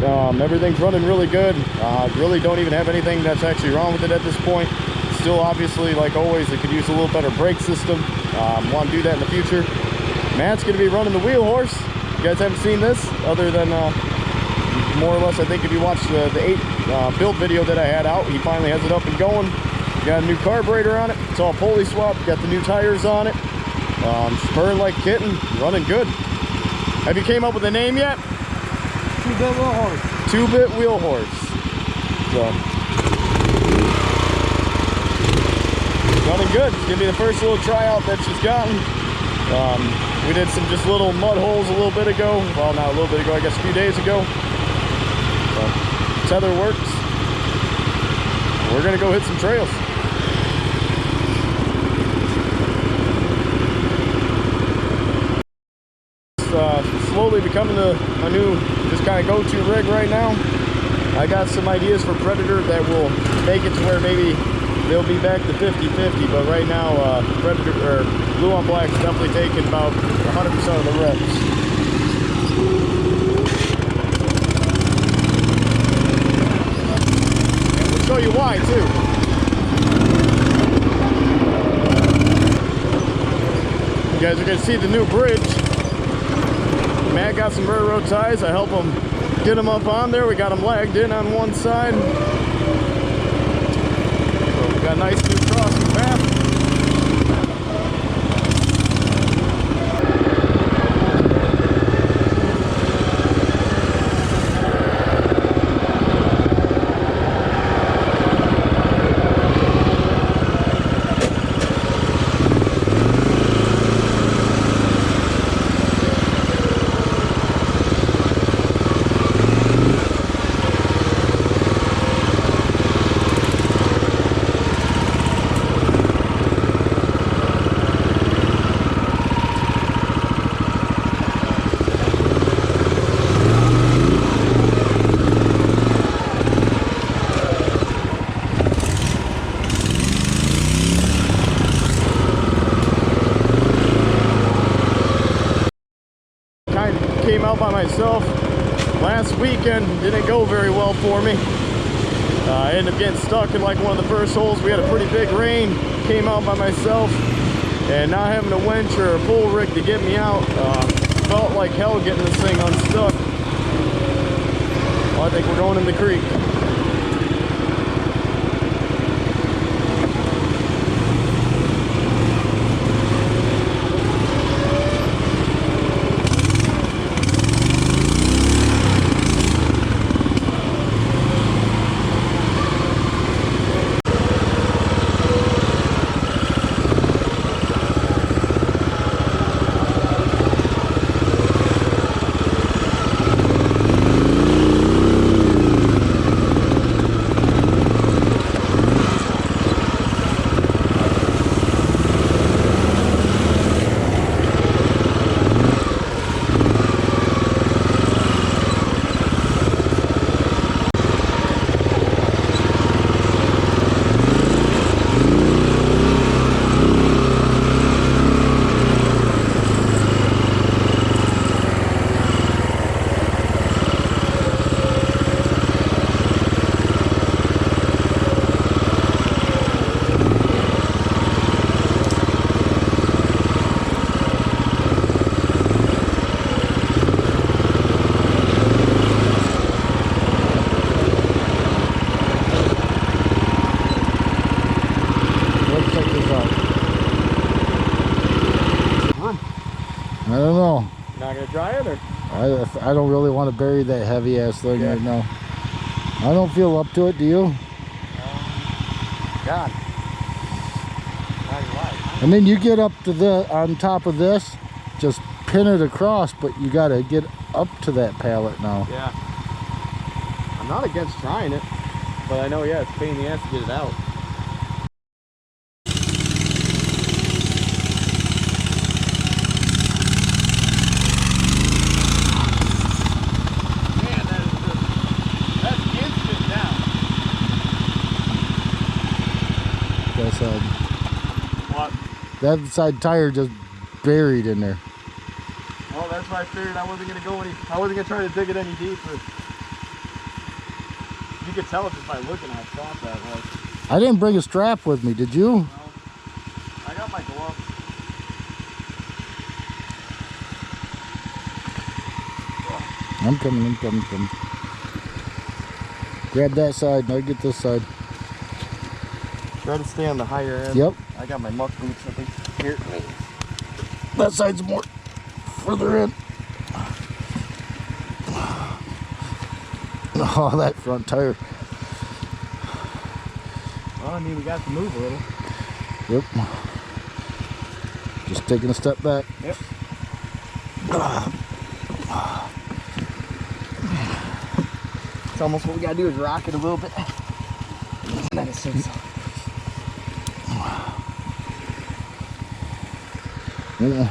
Everything's running really good. Really don't even have anything that's actually wrong with it at this point. Still, obviously, like always, it could use a little better brake system. Want to do that in the future. Matt's going to be running the wheel horse. You guys haven't seen this, other than more or less, I think if you watch the 8 build video that I had out, he finally has it up and going. Got a new carburetor on it. It's all pulley swapped. Got the new tires on it. Spurring like a kitten. Running good. Have you came up with a name yet? 2-bit wheel horse. 2-bit wheel horse. So running good. It's gonna be the first little tryout that she's gotten. We did some just little mud holes a little bit ago. Well, not a little bit ago, I guess a few days ago. So, tether works. We're gonna go hit some trails. Slowly becoming a new just kind of go-to rig right now. I got some ideas for Predator that will make it to where maybe they'll be back to 50-50, but right now Predator or Blue on Black is definitely taking about 100% of the reps. And we'll show you why too. You guys are going to see the new bridge. Matt got some railroad ties. I help him get them up on there. We got them lagged in on one side. So we got a nice new crossing path. Came out by myself last weekend. Didn't go very well for me. I ended up getting stuck in like one of the first holes. We had a pretty big rain. Came out by myself, and not having a winch or a pull rig to get me out, felt like hell getting this thing unstuck. Well, I think we're going in the creek. I don't know. Not gonna try it, or? I don't really want to bury that heavy ass thing right now. I don't feel up to it. Do you? God. I mean, you get up to the on top of this, just pin it across, but you got to get up to that pallet now. Yeah. I'm not against trying it, but I know, yeah, it's a pain in the ass to get it out. What? That side tire just buried in there. Well, that's why I figured I wasn't gonna go I wasn't gonna try to dig it any deeper. You could tell just by looking how soft that was. I didn't bring a strap with me, did you? No. I got my glove. I'm coming. Grab that side and I'll get this side. Try to stay on the higher end. Yep. I got my muck boots, I think. Here. That side's more further in. Oh, that front tire. Well, I mean, we got to move a little. Yep. Just taking a step back. Yep. It's almost what we gotta do is rock it a little bit. And then it sinks. Yeah.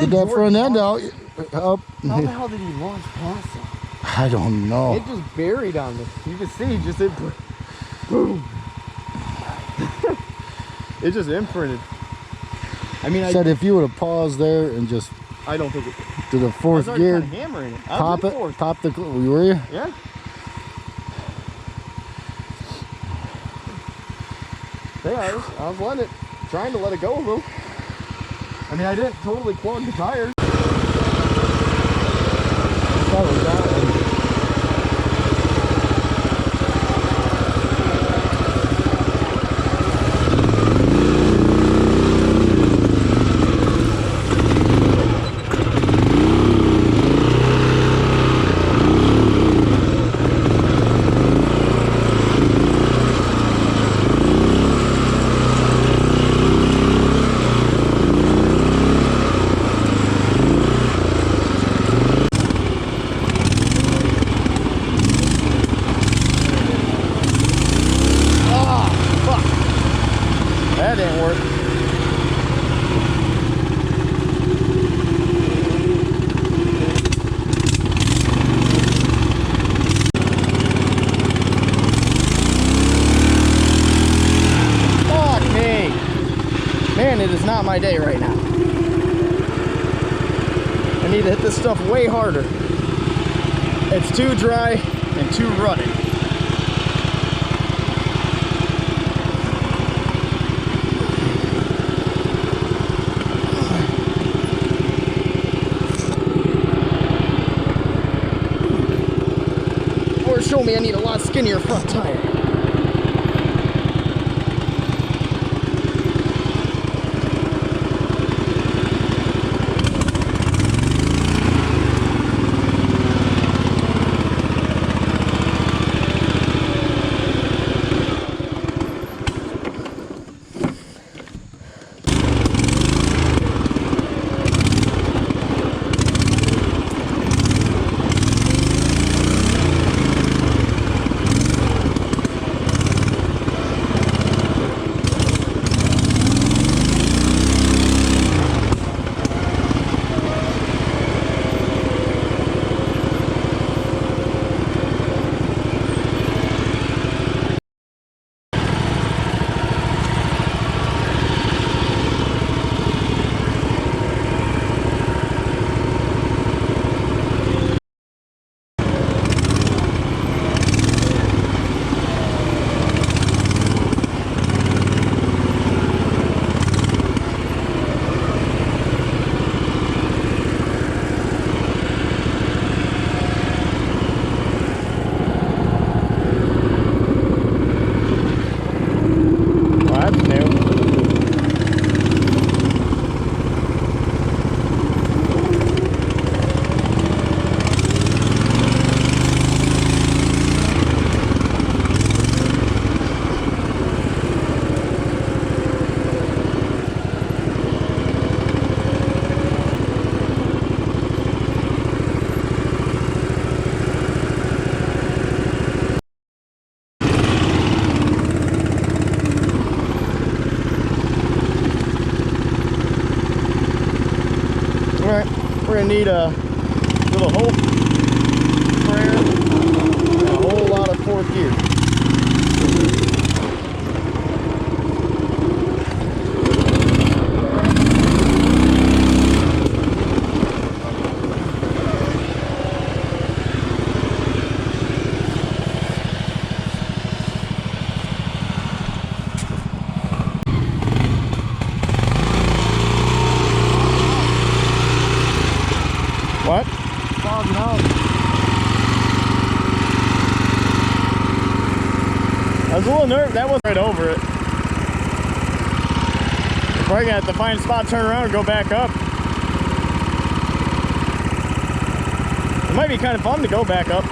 Get that front end out. Up. How the hell did he launch past that? I don't know. It just buried on this. You can see, just it. Boom. It just imprinted. I mean, Said if you would have paused there and just I don't think it did a fourth gear, kind of hammering it. pop the. Were you? Yeah. Yeah, I was letting it, trying to let it go a little. I mean, I didn't totally clog the tires. That was that one. That didn't work. Fuck me. Man, it is not my day right now. I need to hit this stuff way harder. It's too dry and too rutted. Show me I need a lot skinnier front tire. We're gonna need a little hole sprayer and a whole lot of fourth gear. was a little nervous. That was right over it. We're probably gonna have to find a spot, turn around, and go back up. It might be kind of fun to go back up.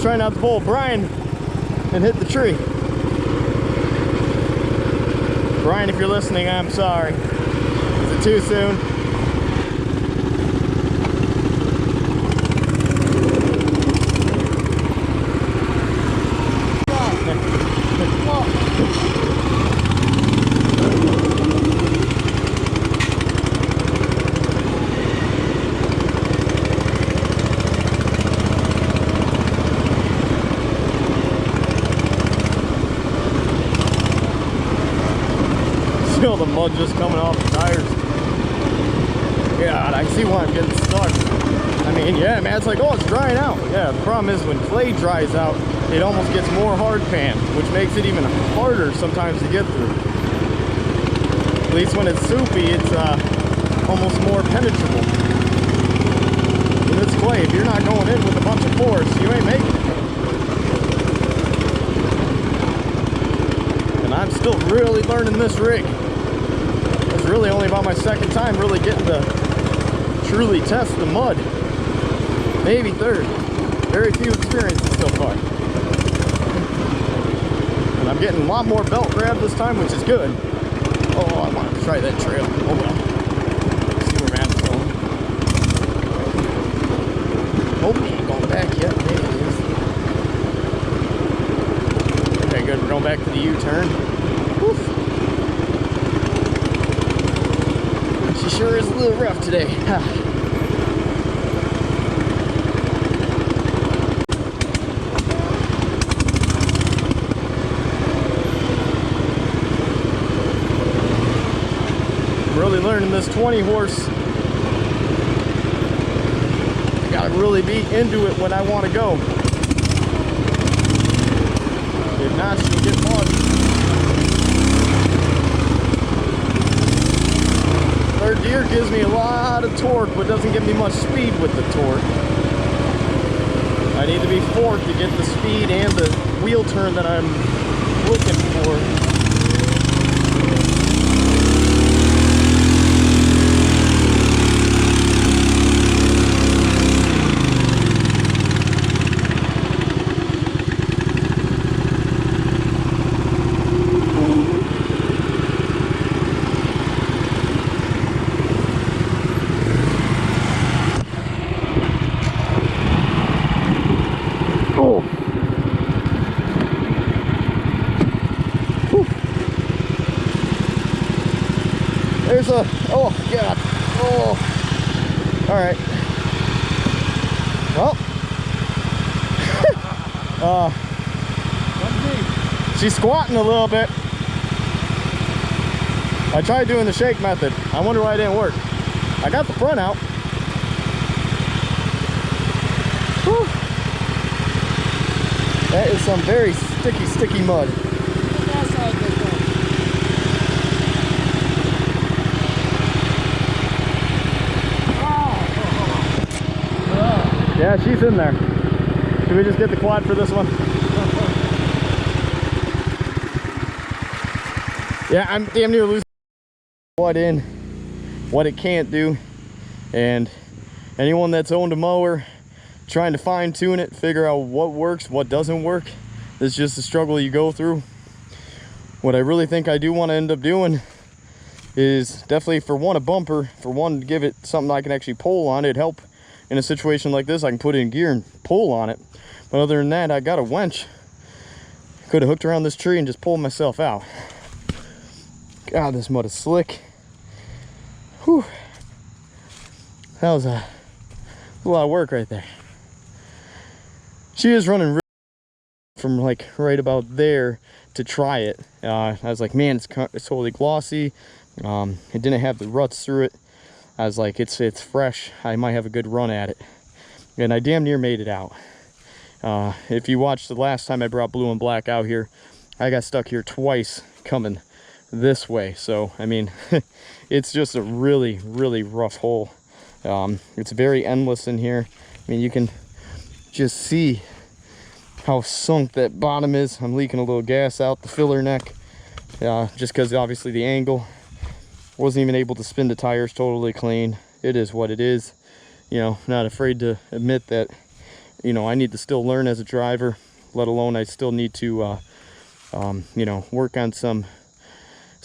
Try not to pull Brian and hit the tree. Brian, if you're listening, I'm sorry. Is it too soon? Feel the mud just coming off the tires. God, I see why I'm getting stuck. I mean, yeah, man, it's like, oh, it's drying out. Yeah, the problem is when clay dries out, it almost gets more hard pan, which makes it even harder sometimes to get through. At least when it's soupy, it's almost more penetrable. When it's clay, if you're not going in with a bunch of force, you ain't making it. And I'm still really learning this rig. It's really only about my second time really getting to truly test the mud. Maybe third. Very few experiences so far. And I'm getting a lot more belt grab this time, which is good. Oh, I want to try that trail. Hold on. Let's see where Matt's going. Oh, he ain't going back yet. There it is. Okay, good. We're going back to the U-turn. Woof. She sure is a little rough today. I'm really learning this 20 horse. I gotta really be into it when I want to go. If not, she'll get lost. Third gear gives me a lot of torque, but doesn't give me much speed with the torque. I need to be fourth to get the speed and the wheel turn that I'm looking for. There's a, oh God, oh, all right. Well, she's squatting a little bit. I tried doing the shake method. I wonder why it didn't work. I got the front out. Whew. That is some very sticky mud. Yeah, she's in there. Should we just get the quad for this one? Yeah, I'm damn near losing what in, what it can't do. And anyone that's owned a mower, trying to fine tune it, figure out what works, what doesn't work, it's just a struggle you go through. What I really think I do want to end up doing is definitely, for one, a bumper, for one, to give it something I can actually pull on. It'd help in a situation like this. I can put it in gear and pull on it. But other than that, I got a winch. Could have hooked around this tree and just pulled myself out. God, this mud is slick. Whew. That was a lot of work right there. she is running from like right about there to try it. I was like, man, it's totally glossy. It didn't have the ruts through it. I was like, it's fresh. I might have a good run at it. And I damn near made it out. If you watched the last time I brought Blue and Black out here, I got stuck here twice coming this way. So, I mean, it's just a really, really rough hole. It's very endless in here. I mean, you can just see how sunk that bottom is. I'm leaking a little gas out the filler neck, just because obviously the angle. Wasn't even able to spin the tires totally clean. It is what it is. You know, not afraid to admit that, you know, I need to still learn as a driver, let alone I still need to, you know, work on some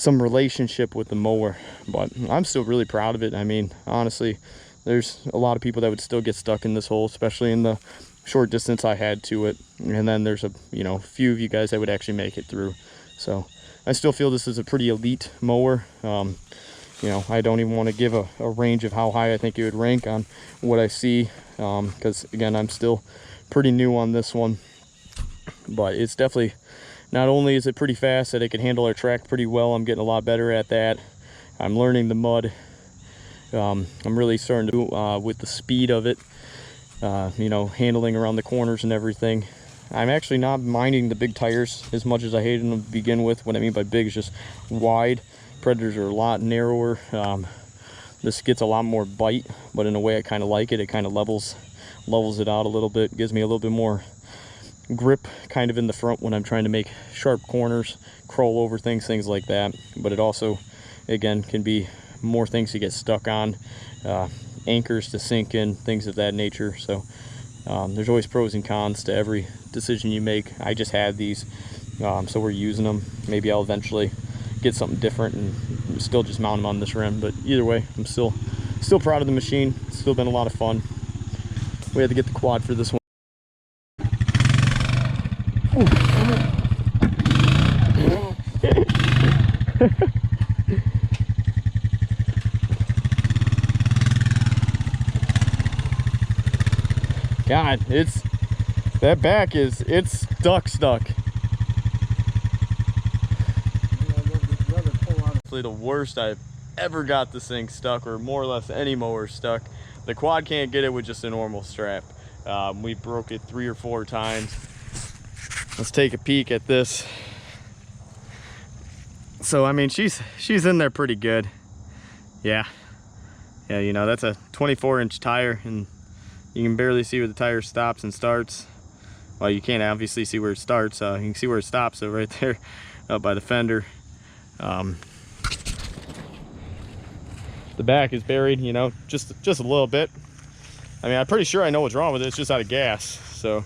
relationship with the mower. But I'm still really proud of it. I mean, honestly, there's a lot of people that would still get stuck in this hole, especially in the short distance I had to it. And then there's a, you know, few of you guys that would actually make it through. So I still feel this is a pretty elite mower. You know, I don't even want to give a range of how high I think it would rank on what I see, because again, I'm still pretty new on this one. But it's definitely, not only is it pretty fast that it can handle our track pretty well, I'm getting a lot better at that. I'm learning the mud. I'm really starting to with the speed of it, you know, handling around the corners and everything. I'm actually not minding the big tires as much as I hated them to begin with. What I mean by big is just wide. Predators are a lot narrower. This gets a lot more bite, but in a way I kind of like it. It kind of levels it out a little bit, gives me a little bit more grip kind of in the front when I'm trying to make sharp corners, crawl over things like that. But it also, again, can be more things to get stuck on, anchors to sink in, things of that nature. So there's always pros and cons to every decision you make. I just had these, so we're using them. Maybe I'll eventually get something different and still just mount them on this rim. But either way, I'm still proud of the machine. It's still been a lot of fun. We had to get the quad for this one. God, that back it's stuck. The worst I've ever got this thing stuck, or more or less any mower stuck. The quad can't get it with just a normal strap. We broke it 3 or 4 times. Let's take a peek at this. So I mean, she's in there pretty good. Yeah, you know, that's a 24-inch tire, and you can barely see where the tire stops and starts. Well, you can't obviously see where it starts. You can see where it stops, so right there up by the fender. The back is buried, you know, just a little bit. I mean, I'm pretty sure I know what's wrong with it. It's just out of gas. So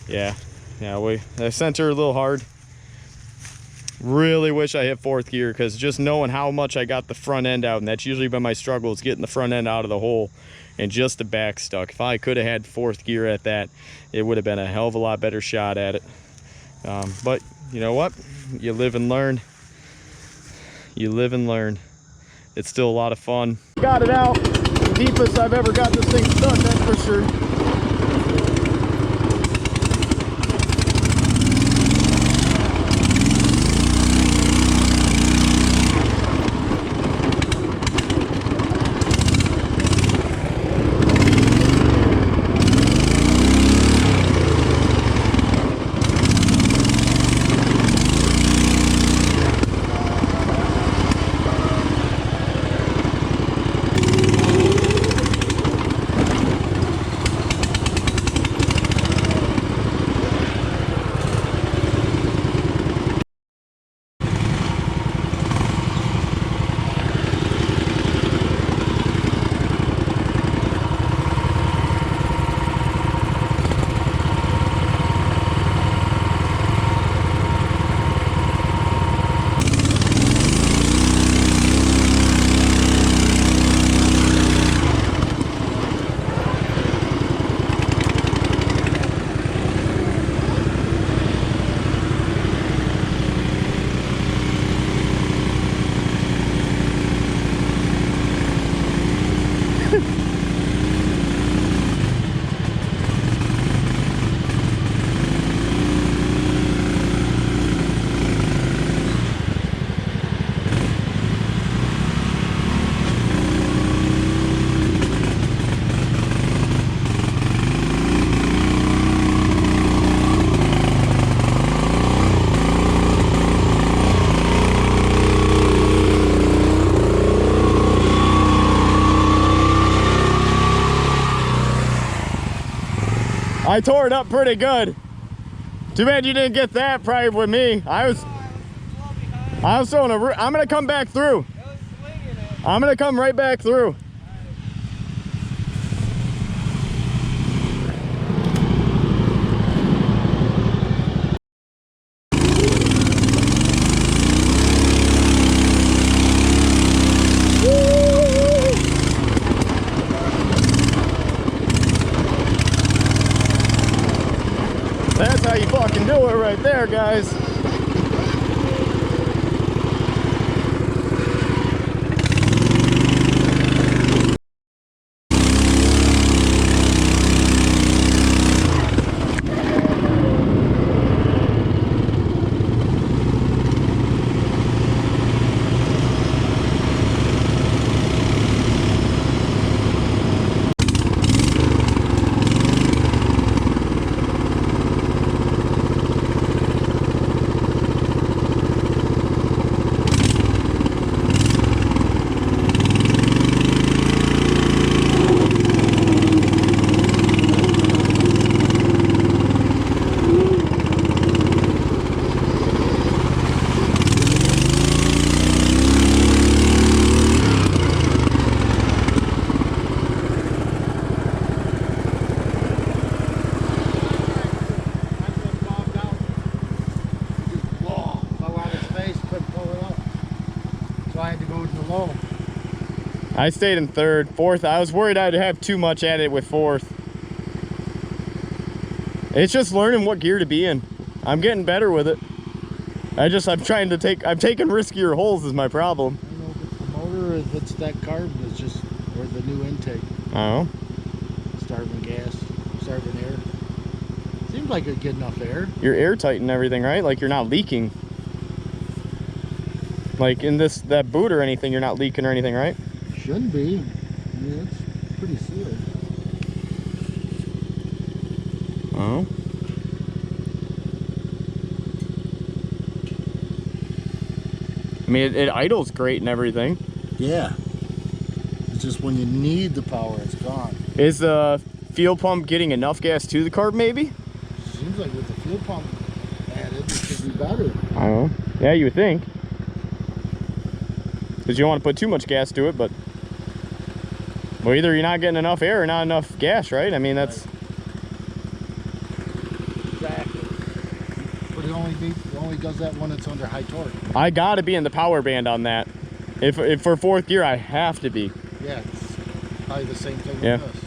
yeah, I sent her a little hard. Really wish I hit 4th gear, because just knowing how much I got the front end out, and that's usually been my struggle, is getting the front end out of the hole and just the back stuck. If I could have had 4th gear at that, it would have been a hell of a lot better shot at it. But you know what? You live and learn. It's still a lot of fun. Got it out. The deepest I've ever got this thing stuck, that's for sure. I tore it up pretty good. Too bad you didn't get that probably with me. I was throwing I'm gonna come back through. I'm gonna come right back through. That's how you fucking do it right there, guys. I stayed in third. Fourth, I was worried I'd have too much at it with fourth. It's just learning what gear to be in. I'm getting better with it. I'm taking riskier holes is my problem. I don't know if it's the motor or if it's that carb that's just, or the new intake. Oh. Starving gas, starving air. Seems like it'd get enough air. You're airtight and everything, right? Like you're not leaking. Like in that boot or anything, you're not leaking or anything, right? Shouldn't be. I mean, it's pretty sealed. Oh. I mean, it idles great and everything. Yeah. It's just when you need the power, it's gone. Is the fuel pump getting enough gas to the carb, maybe? Seems like with the fuel pump added, it should be better. I don't know. Yeah, you would think. Because you don't want to put too much gas to it, but... Well, either you're not getting enough air or not enough gas, right? I mean, that's... Exactly. But it only does that when it's under high torque. I gotta be in the power band on that. If for fourth gear, I have to be. Yeah, it's probably the same thing Yeah. with this.